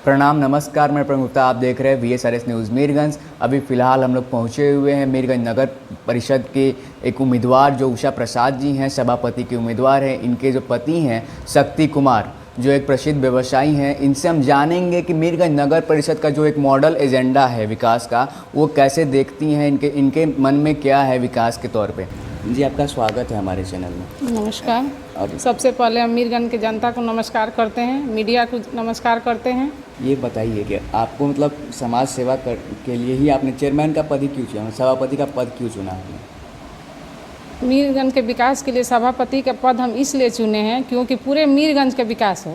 प्रणाम, नमस्कार। मैं प्रमुखता आप देख रहे हैं VSRS न्यूज़ मीरगंज। अभी फ़िलहाल हम लोग पहुँचे हुए हैं मीरगंज नगर परिषद के एक उम्मीदवार जो उषा प्रसाद जी हैं, सभापति के उम्मीदवार हैं। इनके जो पति हैं शक्ति कुमार, जो एक प्रसिद्ध व्यवसायी हैं, इनसे हम जानेंगे कि मीरगंज नगर परिषद का जो एक मॉडल एजेंडा है विकास का, वो कैसे देखती हैं, इनके मन में क्या है विकास के तौर पे। जी, आपका स्वागत है हमारे चैनल में। नमस्कार। और सबसे पहले हम मीरगंज की जनता को नमस्कार करते हैं, मीडिया को नमस्कार करते हैं। ये बताइए कि आपको मतलब समाज सेवा के लिए ही आपने चेयरमैन का पद ही क्यों चुना, सभापति का पद क्यों चुना आपने? मीरगंज के विकास के लिए सभापति का पद हम इसलिए चुने हैं क्योंकि पूरे मीरगंज का विकास हो।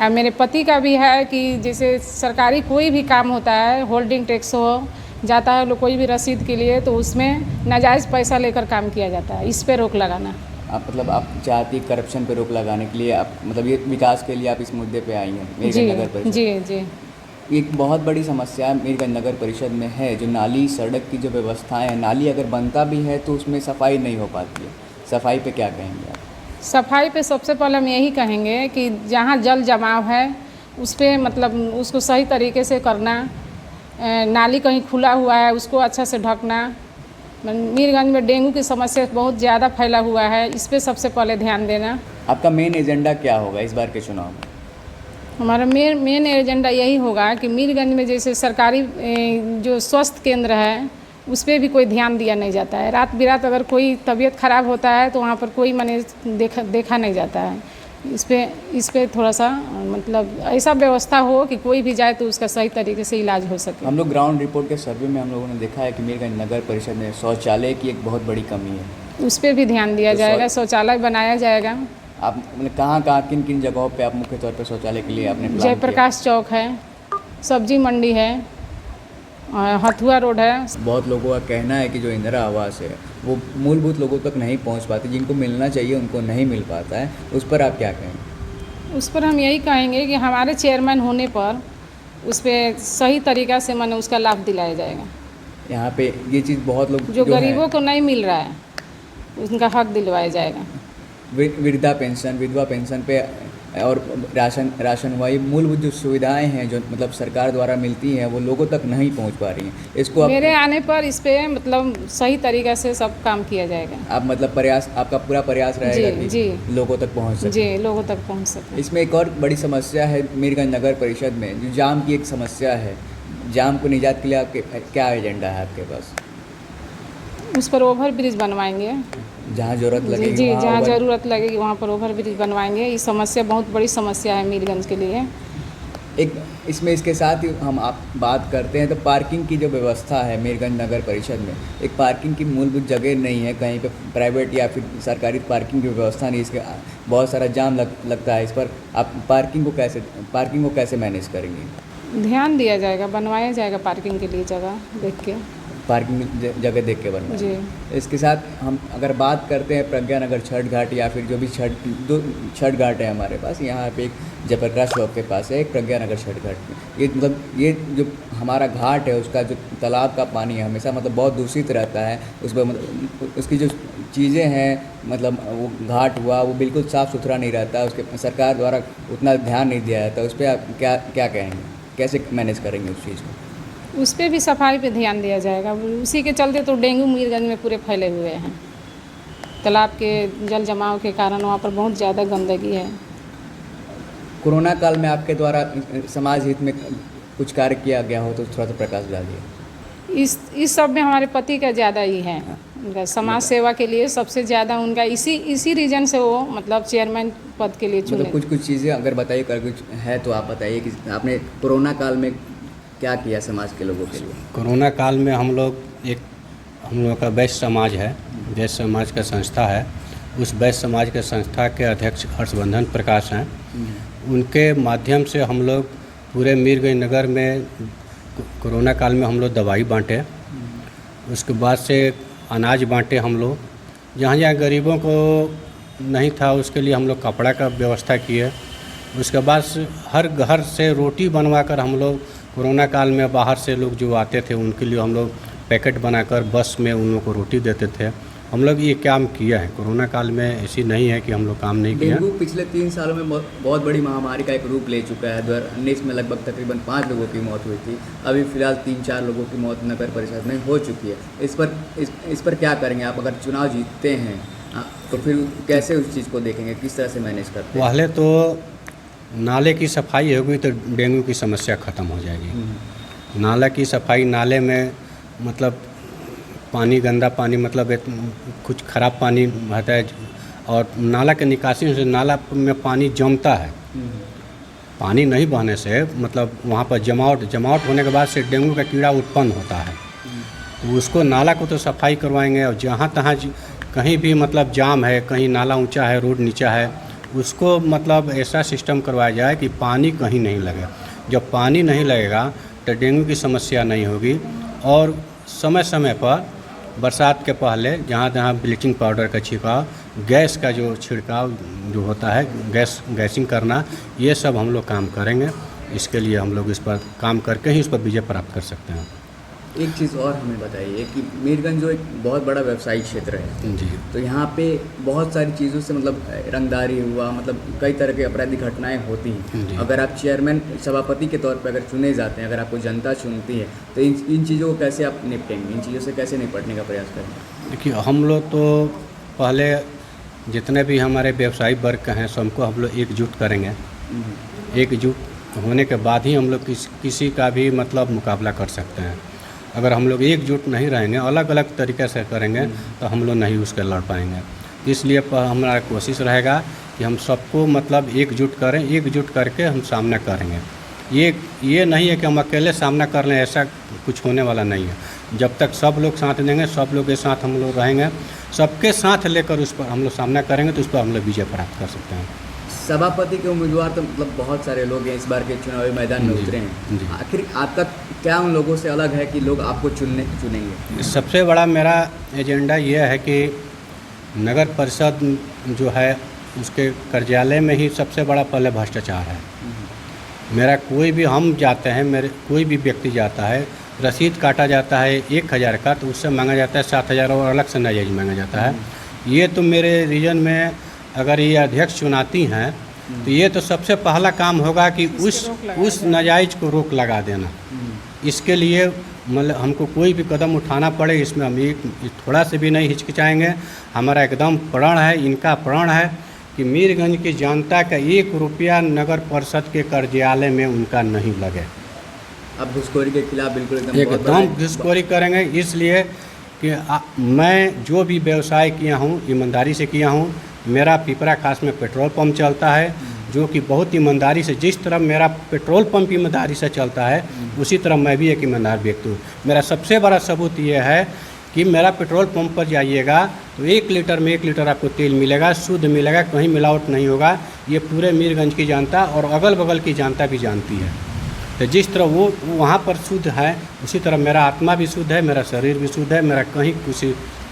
और मेरे पति का भी है कि जैसे सरकारी कोई भी काम होता है, होल्डिंग टैक्स हो जाता है कोई भी रसीद के लिए, तो उसमें नाजायज़ पैसा लेकर काम किया जाता है। इस पे रोक लगाना। आप आप चाहती करप्शन पे रोक लगाने के लिए, आप मतलब ये विकास के लिए आप इस मुद्दे पे आई हैं मीरगंज नगर परिषद। जी जी। एक बहुत बड़ी समस्या मीरगंज नगर परिषद में है जो नाली सड़क की जो व्यवस्थाएं हैं, नाली अगर बनता भी है तो उसमें सफाई नहीं हो पाती है। सफाई पे क्या कहेंगे आप? सफाई पे सबसे पहले हम यही कहेंगे कि जहाँ जल जमाव है उस पर मतलब उसको सही तरीके से करना। नाली कहीं खुला हुआ है उसको अच्छा से ढकना। मीरगंज में डेंगू की समस्या बहुत ज़्यादा फैला हुआ है, इस पर सबसे पहले ध्यान देना। आपका मेन एजेंडा क्या होगा इस बार के चुनाव में? हमारा मेन एजेंडा यही होगा कि मीरगंज में जैसे सरकारी जो स्वास्थ्य केंद्र है उस पर भी कोई ध्यान दिया नहीं जाता है। रात बिरात अगर कोई तबीयत ख़राब होता है तो वहाँ पर कोई माने देखा नहीं जाता है। इस पे थोड़ा सा मतलब ऐसा व्यवस्था हो कि कोई भी जाए तो उसका सही तरीके से इलाज हो सके। हम लोग ग्राउंड रिपोर्ट के सर्वे में हम लोगों ने देखा है कि मीरगंज नगर परिषद में शौचालय की एक बहुत बड़ी कमी है। उस पर भी ध्यान दिया जाएगा, शौचालय बनाया जाएगा। आप मतलब कहाँ किन जगहों पे आप मुख्य तौर पे शौचालय के लिए आपने प्लान किया? जयप्रकाश चौक है, सब्जी मंडी है, हथुआ रोड है। बहुत लोगों का कहना है कि जो इंदिरा आवास है वो मूलभूत लोगों तक नहीं पहुंच पाती, जिनको मिलना चाहिए उनको नहीं मिल पाता है। उस पर आप क्या कहेंगे? उस पर हम यही कहेंगे कि हमारे चेयरमैन होने पर उस पर सही तरीक़ा से मैंने उसका लाभ दिलाया जाएगा। यहाँ पे ये चीज़ बहुत लोग जो गरीबों को नहीं मिल रहा है उनका हक दिलवाया जाएगा। वृद्धा पेंशन, विधवा पेंशन पे और राशन वाली मूलभूत जो सुविधाएं हैं जो मतलब सरकार द्वारा मिलती हैं वो लोगों तक नहीं पहुंच पा रही हैं। इसको मेरे आने पर इस पे मतलब सही तरीक़ा से सब काम किया जाएगा। आप मतलब आपका पूरा प्रयास रहेगा कि जी लोगों तक पहुंच सके। जी, लोगों तक पहुंच सके। इसमें एक और बड़ी समस्या है मीरगंज नगर परिषद में, जो जाम की एक समस्या है। जाम को निजात के लिए आपके क्या एजेंडा है आपके पास? उस पर ओवर ब्रिज बनवाएंगे जहाँ ज़रूरत लगेगी जी, जहाँ ज़रूरत लगेगी वहाँ पर ओवर ब्रिज बनवाएंगे। ये समस्या बहुत बड़ी समस्या है मीरगंज के लिए। एक इसके साथ ही हम आप बात करते हैं तो पार्किंग की जो व्यवस्था है मीरगंज नगर परिषद में, एक पार्किंग की मूलभूत जगह नहीं है, कहीं पे प्राइवेट या फिर सरकारी पार्किंग की व्यवस्था नहीं। इसके बहुत सारा जाम लगता है। इस पर आप पार्किंग को कैसे मैनेज करेंगे? ध्यान दिया जाएगा, बनवाया जाएगा पार्किंग के लिए जगह देख के, पार्किंग जगह देख के बनवाएं जी। इसके साथ हम अगर बात करते हैं प्रज्ञा नगर छठ घाट या फिर जो भी छठ घाट है हमारे पास, यहाँ पे एक जयप्रकाश चौक के पास है एक प्रज्ञा नगर छठ घाट। ये जो हमारा घाट है उसका जो तालाब का पानी है हमेशा मतलब बहुत दूषित रहता है। उस पर मतलब उसकी जो चीज़ें हैं मतलब वो घाट हुआ वो बिल्कुल साफ़ सुथरा नहीं रहता, उसके सरकार द्वारा उतना ध्यान नहीं दिया जाता। उस पर आप क्या कहेंगे, कैसे मैनेज करेंगे उस चीज़ को? उस पर भी सफाई पे ध्यान दिया जाएगा। उसी के चलते तो डेंगू मीरगंज में पूरे फैले हुए हैं। तालाब के जल जमाव के कारण वहाँ पर बहुत ज़्यादा गंदगी है। कोरोना काल में आपके द्वारा समाज हित में कुछ कार्य किया गया हो तो थोड़ा सा प्रकाश डालिए। इस सब में हमारे पति का ज़्यादा ही है। उनका समाज सेवा के लिए सबसे ज़्यादा उनका इसी रीजन से वो मतलब चेयरमैन पद के लिए चुने। मतलब कुछ चीज़ें अगर बताइए, कुछ है तो आप बताइए कि आपने कोरोना काल में क्या किया समाज के लोगों के लिए? कोरोना काल में हम लोग का वैश्य समाज है, वैश्य समाज का संस्था है। उस वैश्य समाज के संस्था के अध्यक्ष हर्षवर्धन प्रकाश हैं। उनके माध्यम से हम लोग पूरे मीरगंज नगर में कोरोना काल में हम लोग दवाई बांटे, उसके बाद से अनाज बांटे। हम लोग जहाँ जहाँ गरीबों को नहीं था उसके लिए हम लोग कपड़ा का व्यवस्था किए। उसके बाद हर घर से रोटी बनवा कर हम लोग कोरोना काल में बाहर से लोग जो आते थे उनके लिए हम लोग पैकेट बनाकर बस में उन लोगों को रोटी देते थे। हम लोग ये काम किया है। कोरोना काल में ऐसी नहीं है कि हम लोग काम नहीं किया। डेंगू पिछले 3 सालों में बहुत बड़ी महामारी का एक रूप ले चुका है। 2019 में लगभग तकरीबन 5 लोगों की मौत हुई थी। अभी फिलहाल 3-4 लोगों की मौत नगर परिषद में हो चुकी है। इस पर क्या करेंगे आप? अगर चुनाव जीतते हैं तो फिर कैसे उस चीज़ को देखेंगे, किस तरह से मैनेज करते हैं? पहले तो नाले की सफाई होगी तो डेंगू की समस्या ख़त्म हो जाएगी। नाला की सफाई, नाले में मतलब पानी, गंदा पानी, मतलब कुछ ख़राब पानी रहता है और नाला के निकासी से नाला में पानी जमता है। पानी नहीं बहने से मतलब वहाँ पर जमावट होने के बाद से डेंगू का कीड़ा उत्पन्न होता है। तो उसको, नाला को तो सफाई करवाएंगे और जहाँ तहाँ कहीं भी मतलब जाम है, कहीं नाला ऊंचा है, रोड नीचा है, उसको मतलब ऐसा सिस्टम करवाया जाए कि पानी कहीं नहीं लगे। जब पानी नहीं लगेगा तो डेंगू की समस्या नहीं होगी। और समय समय पर बरसात के पहले जहाँ जहाँ ब्लीचिंग पाउडर का छिड़काव, गैस का जो छिड़काव जो होता है, गैसिंग करना, ये सब हम लोग काम करेंगे। इसके लिए हम लोग इस पर काम करके ही इस पर विजय प्राप्त कर सकते हैं। एक चीज़ और हमें बताइए कि मीरगंज जो एक बहुत बड़ा व्यवसायिक क्षेत्र है जी, तो यहाँ पे बहुत सारी चीज़ों से मतलब रंगदारी हुआ, मतलब कई तरह की आपराधिक घटनाएं होती हैं। अगर आप चेयरमैन, सभापति के तौर पर अगर चुने जाते हैं, अगर आपको जनता चुनती है तो इन चीज़ों को कैसे आप निपटेंगे? इन चीज़ों से कैसे निपटने का प्रयास करेंगे? देखिए, हम लोग तो पहले जितने भी हमारे व्यवसायिक वर्ग हैं सबको हम लोग एकजुट करेंगे। एकजुट होने के बाद ही हम लोग किसी का भी मतलब मुकाबला कर सकते हैं। अगर हम लोग एकजुट नहीं रहेंगे, अलग अलग तरीके से करेंगे तो हम लोग नहीं उसके लड़ पाएंगे। इसलिए हमारा कोशिश रहेगा कि हम सबको मतलब एकजुट करें, एकजुट करके हम सामना करेंगे। ये नहीं है कि हम अकेले सामना कर लें, ऐसा कुछ होने वाला नहीं है। जब तक सब लोग साथ देंगे, सब लोग के साथ हम लोग रहेंगे, सबके साथ लेकर उस पर हम लोग सामना करेंगे तो उस पर हम लोग विजय प्राप्त कर सकते हैं। सभापति के उम्मीदवार तो मतलब बहुत सारे लोग हैं इस बार के चुनावी मैदान में उतरे हैं। आखिर आपका क्या उन लोगों से अलग है कि लोग आपको चुनेंगे? सबसे बड़ा मेरा एजेंडा ये है कि नगर परिषद जो है उसके कार्यालय में ही सबसे बड़ा पहले भ्रष्टाचार है। मेरा कोई भी, हम जाते हैं, मेरे कोई भी व्यक्ति जाता है, रसीद काटा जाता है 1000 का तो उससे मांगा जाता है 7000 और अलग से नाजायज मांगा जाता है। ये तो मेरे रीजन में अगर ये अध्यक्ष चुनाती हैं तो ये तो सबसे पहला काम होगा कि उस नाजायज को रोक लगा देना। इसके लिए मतलब हमको कोई भी कदम उठाना पड़े, इसमें हम थोड़ा से भी नहीं हिचकिचाएंगे। हमारा एकदम प्रण है, इनका प्रण है कि मीरगंज की जनता का 1 रुपया नगर परिषद के कार्यालय में उनका नहीं लगे। अब घुसखोरी के खिलाफ बिल्कुल एकदम घुसखोरी करेंगे। इसलिए कि मैं जो भी व्यवसाय किया हूँ ईमानदारी से किया हूँ। मेरा पिपरा खास में पेट्रोल पंप चलता है जो कि बहुत ईमानदारी से, जिस तरह मेरा पेट्रोल पंप ईमानदारी से चलता है उसी तरह मैं भी एक ईमानदार व्यक्ति हूँ। मेरा सबसे बड़ा सबूत ये है कि मेरा पेट्रोल पंप पर जाइएगा तो 1 लीटर में 1 लीटर आपको तेल मिलेगा, शुद्ध मिलेगा, कहीं मिलावट नहीं होगा। ये पूरे मीरगंज की जनता और अगल बगल की जनता भी जानती है। तो जिस तरह वो वहाँ पर शुद्ध है उसी तरह मेरा आत्मा भी शुद्ध है, मेरा शरीर भी शुद्ध है, मेरा कहीं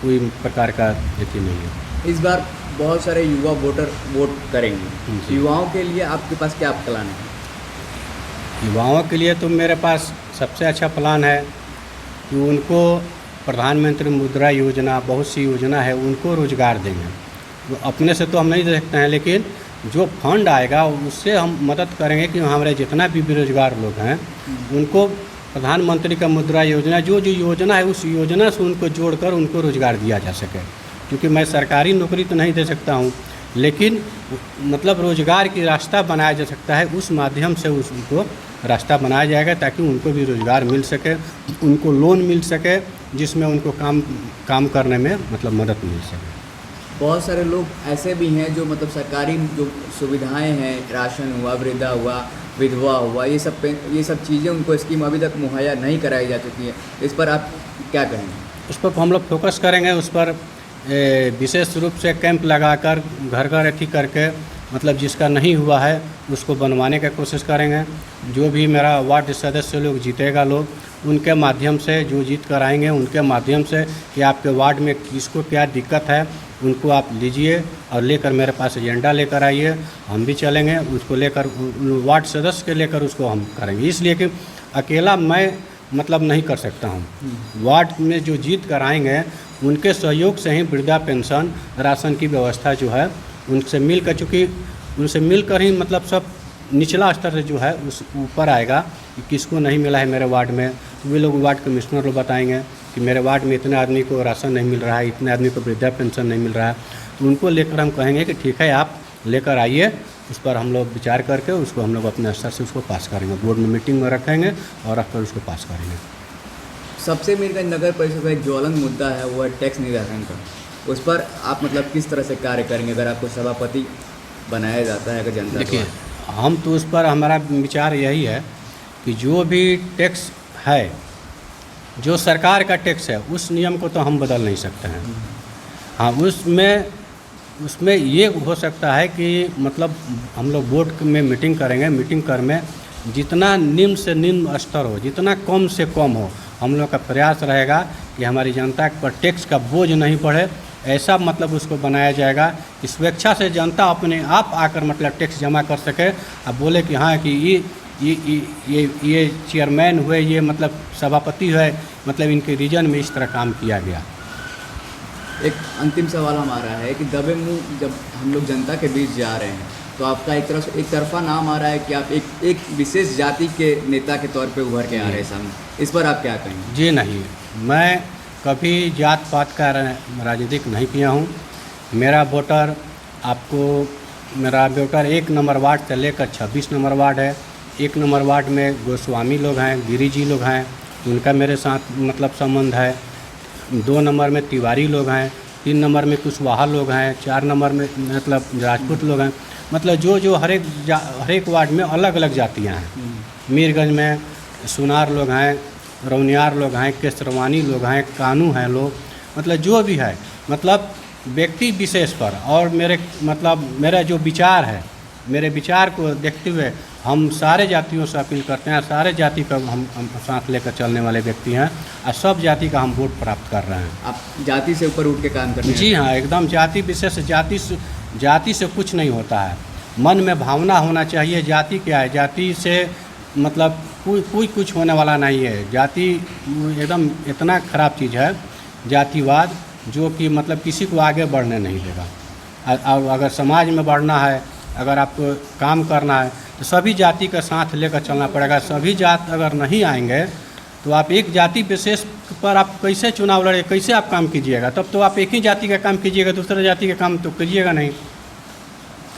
कोई प्रकार का यति नहीं है। इस बार बहुत सारे युवा वोटर वोट करेंगे। युवाओं के लिए आपके पास क्या प्लान है? युवाओं के लिए तो मेरे पास सबसे अच्छा प्लान है कि उनको प्रधानमंत्री मुद्रा योजना, बहुत सी योजना है, उनको रोजगार देंगे। अपने से तो हम नहीं दे सकते हैं, लेकिन जो फंड आएगा उससे हम मदद करेंगे कि हमारे जितना भी बेरोजगार लोग हैं उनको प्रधानमंत्री का मुद्रा योजना, जो योजना है उस योजना से उनको जोड़कर उनको रोजगार दिया जा सके। क्योंकि मैं सरकारी नौकरी तो नहीं दे सकता हूँ, लेकिन मतलब रोजगार की रास्ता बनाया जा सकता है, उस माध्यम से उनको रास्ता बनाया जाएगा ताकि उनको भी रोजगार मिल सके, उनको लोन मिल सके जिसमें उनको काम करने में मतलब मदद मिल सके। बहुत सारे लोग ऐसे भी हैं जो मतलब सरकारी जो सुविधाएं हैं, राशन हुआ, वृद्धा हुआ, विधवा हुआ, ये सब चीज़ें उनको स्कीम अभी तक मुहैया नहीं कराई जा चुकी है। इस पर आप क्या कहेंगे? उस पर हम लोग फोकस करेंगे, उस पर विशेष रूप से कैंप लगाकर घर घर अथी करके मतलब जिसका नहीं हुआ है उसको बनवाने का कोशिश करेंगे। जो भी मेरा वार्ड सदस्य लोग जीतेगा लोग उनके माध्यम से, जो जीत कर आएंगे उनके माध्यम से कि आपके वार्ड में किसको क्या दिक्कत है उनको आप लीजिए और लेकर मेरे पास एजेंडा लेकर आइए, हम भी चलेंगे उसको लेकर, वार्ड सदस्य के लेकर उसको हम करेंगे। इसलिए कि अकेला मैं मतलब नहीं कर सकता हूँ। वार्ड में जो जीत कर आएंगे उनके सहयोग से ही वृद्धा पेंशन राशन की व्यवस्था जो है उनसे मिलकर, चूँकि उनसे मिलकर ही मतलब सब निचला स्तर जो है उस ऊपर आएगा कि किसको नहीं मिला है मेरे वार्ड में, वे लोग वार्ड कमिश्नर लोग बताएंगे कि मेरे वार्ड में इतने आदमी को राशन नहीं मिल रहा है, इतने आदमी को वृद्धा पेंशन नहीं मिल रहा है। तो उनको लेकर हम कहेंगे कि ठीक है आप लेकर आइए, उस पर हम लोग विचार करके उसको हम लोग अपने स्तर से उसको पास करेंगे, बोर्ड में मीटिंग में रखेंगे और रखकर उसको पास करेंगे। सबसे मीरगंज नगर परिषद का एक ज्वलंत मुद्दा है वो है टैक्स निर्धारण का। उस पर आप मतलब किस तरह से कार्य करेंगे अगर आपको सभापति बनाया जाता है? अगर जनता देखिए, हम तो उस पर हमारा विचार यही है कि जो भी टैक्स है, जो सरकार का टैक्स है, उस नियम को तो हम बदल नहीं सकते हैं। हाँ, उसमें ये हो सकता है कि मतलब हम लोग बोर्ड में मीटिंग करेंगे, मीटिंग कर में जितना निम्न से निम्न स्तर हो, जितना कम से कम हो, हम लोग का प्रयास रहेगा कि हमारी जनता पर टैक्स का बोझ नहीं पड़े। ऐसा मतलब उसको बनाया जाएगा कि स्वेच्छा से जनता अपने आप आकर मतलब टैक्स जमा कर सके। अब बोले कि हाँ कि ये चेयरमैन हुए, ये मतलब सभापति है, मतलब इनके रीजन में इस तरह काम किया गया। एक अंतिम सवाल हमारा है कि दबे मुंह जब हम लोग जनता के बीच जा रहे हैं तो आपका एक तरफा नाम आ रहा है कि आप एक विशेष जाति के नेता के तौर पे उभर के आ रहे हैं सामने, इस पर आप क्या कहेंगे? जी नहीं, मैं कभी जात पात का राजनीतिक नहीं किया हूँ। मेरा वोटर मेरा वोटर 1 नंबर वार्ड से लेकर 26 नंबर वार्ड है। 1 नंबर वार्ड में गोस्वामी लोग हैं, गिरी जी लोग हैं, उनका मेरे साथ मतलब संबंध है। 2 नंबर में तिवारी लोग हैं, 3 नंबर में कुशवाहा लोग हैं, 4 नंबर में मतलब राजपूत लोग हैं। मतलब जो हर एक वार्ड में अलग अलग जातियाँ हैं। मीरगंज में सुनार लोग हैं, रौनियार लोग हैं, केसरवानी लोग हैं, कानू हैं लोग, मतलब जो भी है, मतलब व्यक्ति विशेष पर और मेरा जो विचार है, मेरे विचार को देखते हुए हम सारे जातियों से अपील करते हैं। सारे जाति का हम साथ लेकर चलने वाले व्यक्ति हैं और सब जाति का हम वोट प्राप्त कर रहे हैं। आप जाति से ऊपर उठ के काम करते हैं? जी हाँ, एकदम जाति विशेष, जाति से कुछ नहीं होता है। मन में भावना होना चाहिए। जाति क्या है? जाति से मतलब कोई कुछ होने वाला नहीं है। जाति एकदम इतना ख़राब चीज़ है, जातिवाद, जो कि मतलब किसी को आगे बढ़ने नहीं देगा। अगर समाज में बढ़ना है, अगर आपको काम करना है तो सभी जाति का साथ लेकर चलना पड़ेगा। सभी जात अगर नहीं आएंगे तो आप एक जाति विशेष पर आप कैसे चुनाव लड़े, कैसे आप काम कीजिएगा? तब तो आप एक ही जाति का काम कीजिएगा, दूसरे जाति का काम तो कीजिएगा नहीं।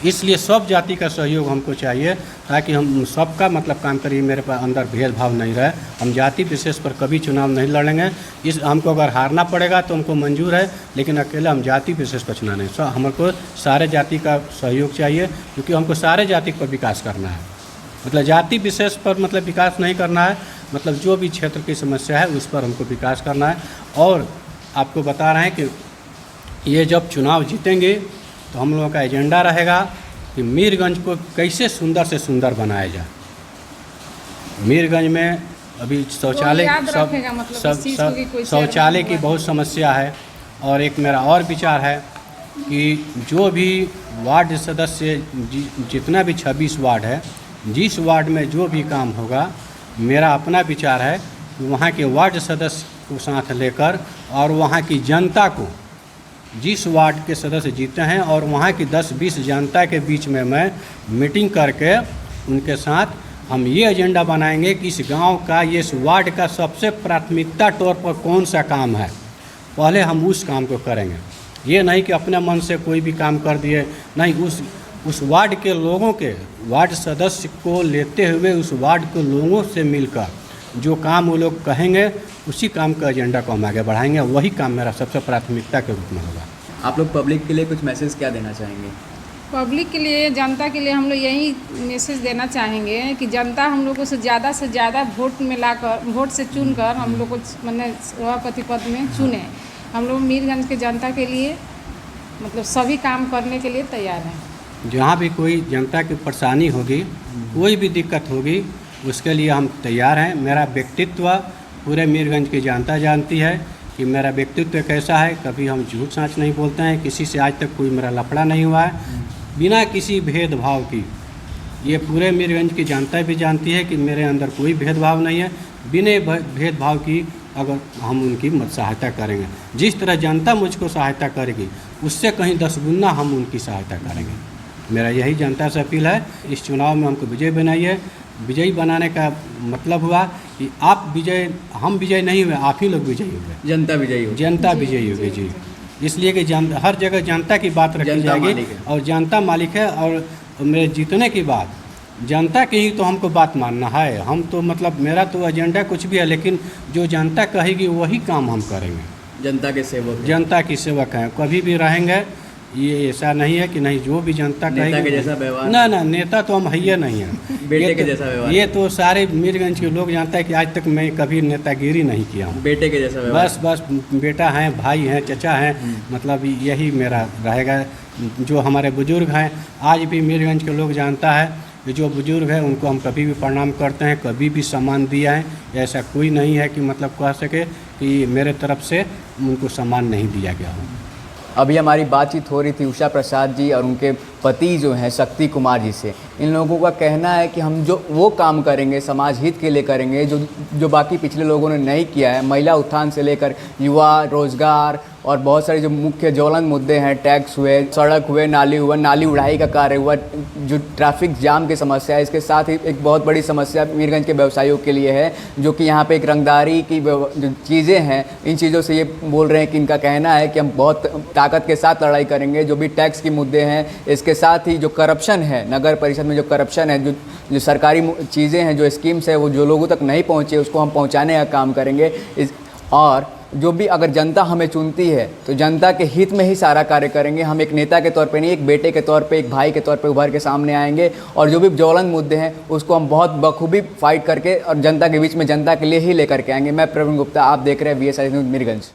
इसलिए सब जाति का सहयोग हमको चाहिए ताकि हम सबका मतलब काम करिए, मेरे पास अंदर भेदभाव नहीं रहे। हम जाति विशेष पर कभी चुनाव नहीं लड़ेंगे। हमको अगर हारना पड़ेगा तो हमको मंजूर है, लेकिन अकेले हम जाति विशेष पर चुनाव नहीं। हमको सारे जाति का सहयोग चाहिए, क्योंकि हमको सारे जाति पर विकास करना है। मतलब जाति विशेष पर मतलब विकास नहीं करना है, मतलब जो भी क्षेत्र की समस्या है उस पर हमको विकास करना है। और आपको बता रहे हैं कि ये जब चुनाव जीतेंगे तो हम लोगों का एजेंडा रहेगा कि मीरगंज को कैसे सुंदर से सुंदर बनाया जाए। मीरगंज में अभी शौचालय शौचालय की बहुत समस्या है। और एक मेरा और विचार है कि जो भी वार्ड सदस्य जितना भी 26 वार्ड है, जिस वार्ड में जो भी काम होगा, मेरा अपना विचार है कि वहाँ के वार्ड सदस्य को साथ लेकर और वहाँ की जनता को, जिस वार्ड के सदस्य जीते हैं और वहाँ की 10-20 जनता के बीच में मैं मीटिंग करके उनके साथ हम ये एजेंडा बनाएंगे कि इस गांव का, ये इस वार्ड का सबसे प्राथमिकता तौर पर कौन सा काम है, पहले हम उस काम को करेंगे। ये नहीं कि अपने मन से कोई भी काम कर दिए, नहीं, उस वार्ड के लोगों के, वार्ड सदस्य को लेते हुए उस वार्ड के लोगों से मिलकर जो काम वो लोग कहेंगे उसी काम का एजेंडा को हम आगे बढ़ाएंगे। वही काम मेरा सबसे प्राथमिकता के रूप में होगा। आप लोग पब्लिक के लिए कुछ मैसेज क्या देना चाहेंगे? पब्लिक के लिए, जनता के लिए हम लोग यही मैसेज देना चाहेंगे कि जनता हम लोगों से ज़्यादा वोट में लाकर, वोट से चुनकर हम लोग को मतलब सभापति पद में चुने। हम लोग मीरगंज के जनता के लिए मतलब सभी काम करने के लिए तैयार हैं। जहाँ भी कोई जनता की परेशानी होगी, कोई भी दिक्कत होगी, उसके लिए हम तैयार हैं। मेरा व्यक्तित्व पूरे मीरगंज की जनता जानती है कि मेरा व्यक्तित्व कैसा है। कभी हम झूठ साँच नहीं बोलते हैं, किसी से आज तक कोई मेरा लफड़ा नहीं हुआ है, बिना किसी भेदभाव की। ये पूरे मीरगंज की जनता भी जानती है कि मेरे अंदर कोई भेदभाव नहीं है। बिना भेदभाव की अगर हम उनकी सहायता करेंगे। जिस तरह जनता मुझको सहायता करेगी उससे कहीं 10 गुना हम उनकी सहायता करेंगे। मेरा यही जनता से अपील है। इस चुनाव में हमको विजयी बनाइए। विजयी बनाने का मतलब हुआ कि आप विजय, हम विजय नहीं हुए, आप ही लोग विजयी हुए, जनता विजयी हो, जनता विजयी होगी जी। इसलिए कि हर जगह जनता की बात रखी जाएगी और जनता मालिक है। और मेरे जीतने की बात जनता की ही तो हमको बात मानना है। हम तो मतलब मेरा तो एजेंडा कुछ भी है, लेकिन जो जनता कहेगी वही काम हम करेंगे। जनता के सेवक, जनता की सेवक हैं, कभी भी रहेंगे। ये ऐसा नहीं है कि नहीं, जो भी जनता कहेगी नेता के जैसा व्यवहार, ना नेता तो हम है नहीं है। बेटे के जैसा व्यवहार, ये तो सारे मीरगंज के लोग जानते हैं कि आज तक मैं कभी नेतागिरी नहीं किया हूँ। बेटे के जैसा व्यवहार, बस बेटा हैं, भाई हैं, चचा हैं, मतलब यही मेरा रहेगा। जो हमारे बुजुर्ग हैं, आज भी मीरगंज के लोग जानता है कि जो बुजुर्ग है उनको हम कभी भी प्रणाम करते हैं, कभी भी सम्मान दिया है। ऐसा कोई नहीं है कि मतलब कह सके कि मेरे तरफ से उनको सम्मान नहीं दिया गया हो। अभी हमारी बातचीत हो रही थी उषा प्रसाद जी और उनके पति जो हैं शक्ति कुमार जी से। इन लोगों का कहना है कि हम जो वो काम करेंगे समाज हित के लिए करेंगे जो बाकी पिछले लोगों ने नहीं किया है। महिला उत्थान से लेकर युवा रोजगार और बहुत सारे जो मुख्य ज्वलंत मुद्दे हैं, टैक्स हुए, सड़क हुए, नाली उड़ाई का कार्य हुआ, जो ट्रैफिक जाम की समस्या है। इसके साथ ही एक बहुत बड़ी समस्या मीरगंज के व्यवसायियों के लिए है, जो कि यहाँ पे एक रंगदारी की जो चीज़ें हैं, इन चीज़ों से ये बोल रहे हैं कि इनका कहना है कि हम बहुत ताकत के साथ लड़ाई करेंगे। जो भी टैक्स के मुद्दे हैं, इसके साथ ही जो करप्शन है, नगर परिषद में जो करप्शन है, जो सरकारी चीज़ें हैं, जो स्कीम्स है, वो जो लोगों तक नहीं पहुँचे उसको हम पहुँचाने का काम करेंगे। और जो भी अगर जनता हमें चुनती है तो जनता के हित में ही सारा कार्य करेंगे। हम एक नेता के तौर पे नहीं, एक बेटे के तौर पे, एक भाई के तौर पे उभर के सामने आएंगे और जो भी ज्वलंत मुद्दे हैं उसको हम बहुत बखूबी फाइट करके और जनता के बीच में जनता के लिए ही लेकर के आएंगे। मैं प्रवीण गुप्ता, आप देख रहे हैं VSI न्यूज़ मीरगंज।